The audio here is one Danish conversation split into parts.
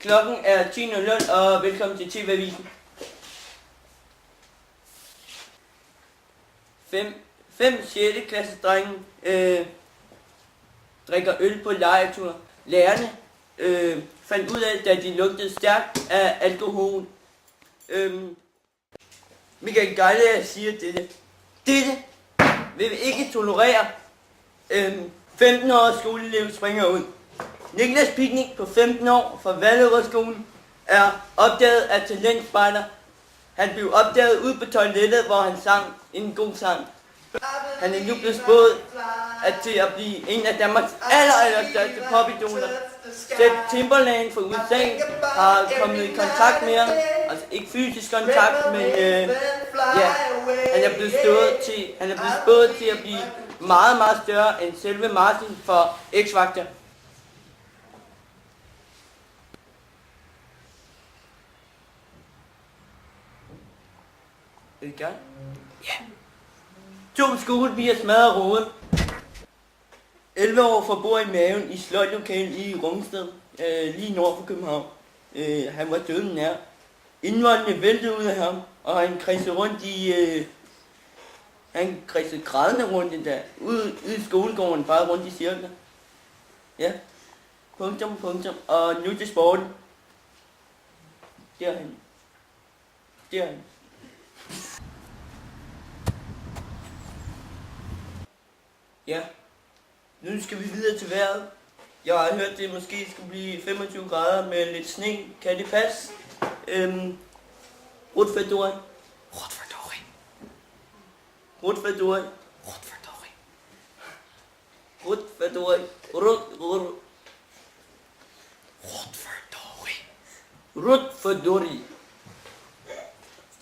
Klokken er 10.00 og velkommen til TV-avisen. 5. 6. klasse drenge drikker øl på legetur. Lærerne fandt ud af, da de lugtede stærkt af alkohol. Michael Gejle siger dette. Dette vil vi ikke tolerere. 15 års skoleelev springer ud. Niklas Picnic på 15 år fra Vallerødskolen er opdaget af talentspejder. Han blev opdaget ude på toilettet, hvor han sang en god sang. Han er nu blevet spået til at blive en af Danmarks allerstørste popidoler. Seth Timberland fra USA har kommet i kontakt med ham. Altså ikke fysisk kontakt, men han er blevet spået til at blive meget, meget større end selve Martin for X-Factor. Er det godt? Ja. 2 skolepiger smadrer roden. 11 år for bor i maven i sløjtlokalet i Rungsted, lige nord for København. Han var døden nær. Indvoldene væltede ud af ham, og han kredsede rundt han kredsede grædende rundt ude i skolegården, bare rundt i cirkler. Ja. Punktum. Og nu til sporten. Derhen. Ja, nu skal vi videre til vejret. Jeg har hørt, det måske skulle blive 25 grader med lidt sne. Kan det passe? Rutfadori.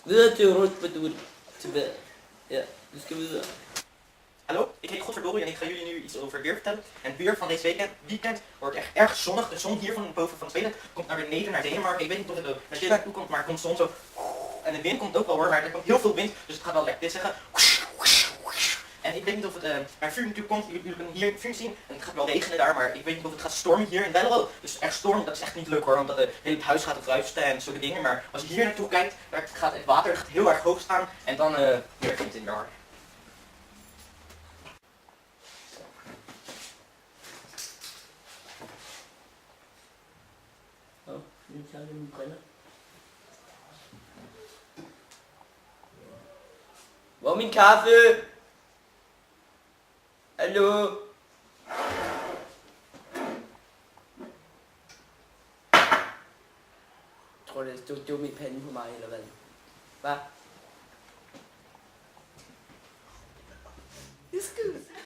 Videre til Rutfadori. Til vejret. Ja, vi skal videre. Hallo, ik heet Godverdorie en ik ga jullie nu iets over het weer vertellen. En het weer van deze weekend wordt echt erg zonnig. De zon hier van boven van Zweden komt naar beneden naar Denemarken. Ik weet niet of het naar Zeeland toe komt, maar er komt zon zo. En de wind komt ook wel hoor, maar er komt heel veel wind, dus het gaat wel lekker. Dit zeggen. En ik weet niet of het naar vuur natuurlijk komt. Jullie kunnen hier vuur zien en het gaat wel regenen daar, maar ik weet niet of het gaat stormen hier in Wellerode. Dus echt stormen, dat is echt niet leuk hoor, omdat het huis gaat ruisten en zulke dingen. Maar als je hier naartoe kijkt, daar gaat het water heel erg hoog staan en dan meer wind in daar. Nu tager jeg mine briller. Hvor er min kaffe? Hallo? Tror du, det stod dum i panden på mig, eller hvad? Hvad?